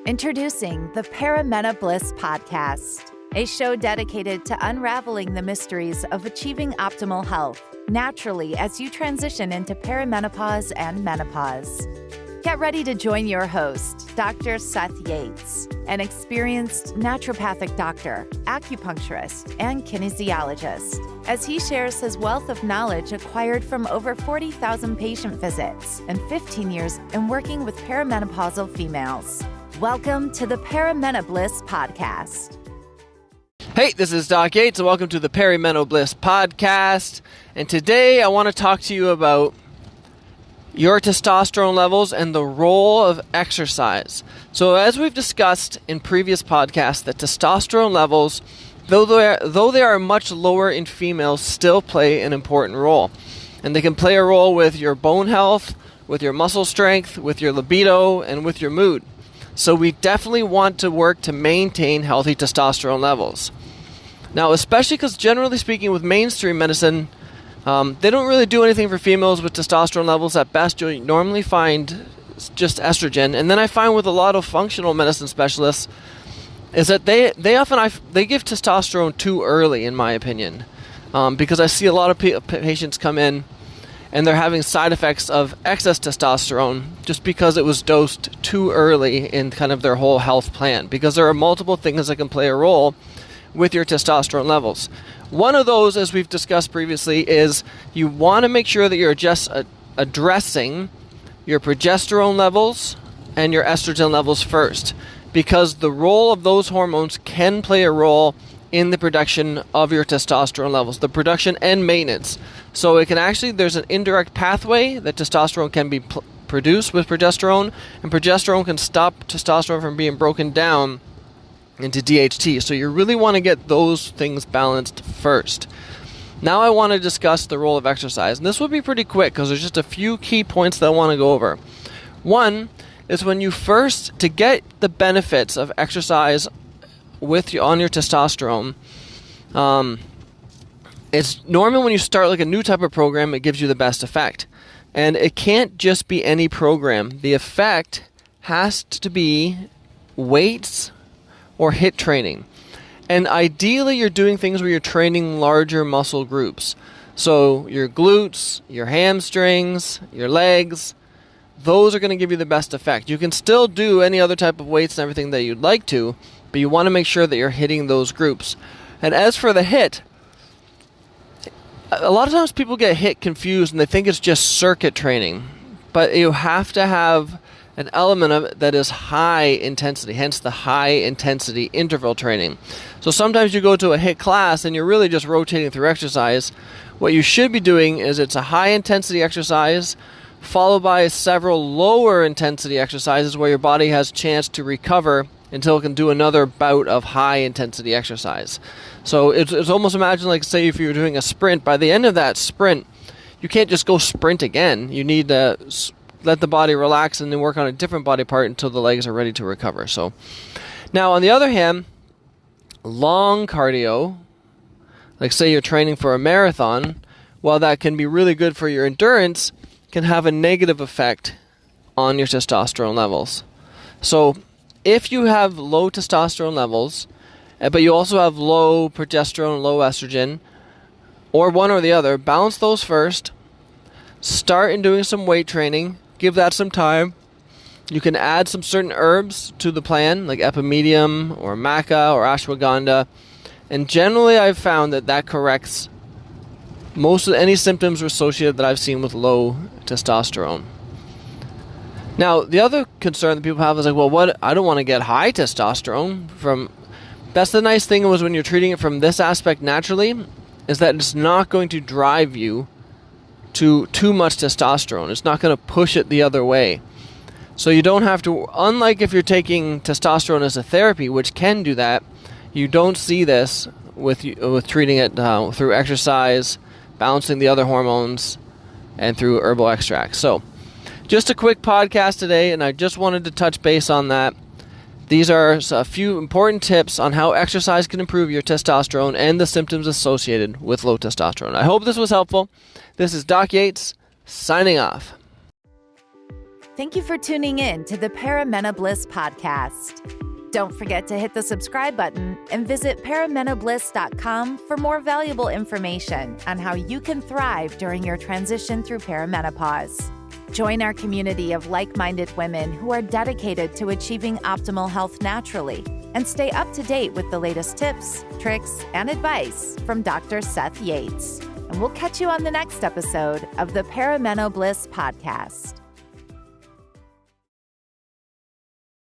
Introducing the Paramena Bliss Podcast, a show dedicated to unraveling the mysteries of achieving optimal health naturally as you transition into perimenopause and menopause. Get ready to join your host, Dr. Seth Yates, an experienced naturopathic doctor, acupuncturist, and kinesiologist, as he shares his wealth of knowledge acquired from over 40,000 patient visits and 15 years in working with perimenopausal females. Welcome to the Paramena Bliss Podcast. Hey, this is Doc Yates, and welcome to the Paramena Bliss Podcast. And today I want to talk to you about your testosterone levels and the role of exercise. So as we've discussed in previous podcasts, that testosterone levels, though they are much lower in females, still play an important role. And they can play a role with your bone health, with your muscle strength, with your libido, and with your mood. So we definitely want to work to maintain healthy testosterone levels. Now, especially because generally speaking with mainstream medicine, they don't really do anything for females with testosterone levels. At best, you'll normally find just estrogen. And then I find with a lot of functional medicine specialists is that they often give testosterone too early, in my opinion, because I see a lot of patients come in and they're having side effects of excess testosterone just because it was dosed too early in kind of their whole health plan, because there are multiple things that can play a role with your testosterone levels. One of those, as we've discussed previously, is you want to make sure that you're just addressing your progesterone levels and your estrogen levels first, because the role of those hormones can play a role in the production of your testosterone levels, the production and maintenance. So it can actually, there's an indirect pathway that testosterone can be produced with progesterone, and progesterone can stop testosterone from being broken down into DHT. So you really want to get those things balanced first. Now I want to discuss the role of exercise. And this will be pretty quick because there's just a few key points that I want to go over. One is when you first, to get the benefits of exercise on your testosterone, it's normal when you start like a new type of program, it gives you the best effect. And it can't just be any program. The effect has to be weights or HIIT training. And ideally you're doing things where you're training larger muscle groups. So your glutes, your hamstrings, your legs, those are going to give you the best effect. You can still do any other type of weights and everything that you'd like to, but you want to make sure that you're hitting those groups. And as for the HIIT, a lot of times people get HIIT confused and they think it's just circuit training. But you have to have an element of it that is high intensity, hence the high intensity interval training. So sometimes you go to a HIIT class and you're really just rotating through exercise. What you should be doing is it's a high intensity exercise followed by several lower intensity exercises where your body has a chance to recover until it can do another bout of high intensity exercise. So it's almost, imagine like, say if you're doing a sprint, by the end of that sprint, you can't just go sprint again. You need to let the body relax and then work on a different body part until the legs are ready to recover. So now on the other hand, long cardio, like say you're training for a marathon, while that can be really good for your endurance, can have a negative effect on your testosterone levels. So if you have low testosterone levels, but you also have low progesterone, low estrogen, or one or the other, balance those first. Start in doing some weight training. Give that some time. You can add some certain herbs to the plan, like epimedium or maca or ashwagandha. And generally I've found that corrects most of any symptoms associated that I've seen with low testosterone. Now, the other concern that people have is like, well, I don't want to get high testosterone from. That's the nice thing was when you're treating it from this aspect naturally, is that it's not going to drive you to too much testosterone. It's not going to push it the other way. So you don't have to, unlike if you're taking testosterone as a therapy, which can do that, you don't see this with treating it through exercise, balancing the other hormones, and through herbal extracts. So just a quick podcast today, and I just wanted to touch base on that. These are a few important tips on how exercise can improve your testosterone and the symptoms associated with low testosterone. I hope this was helpful. This is Doc Yates, signing off. Thank you for tuning in to the Paramena Bliss podcast. Don't forget to hit the subscribe button and visit paramenobliss.com for more valuable information on how you can thrive during your transition through perimenopause. Join our community of like-minded women who are dedicated to achieving optimal health naturally, and stay up to date with the latest tips, tricks, and advice from Dr. Seth Yates. And we'll catch you on the next episode of the Paramena Bliss podcast.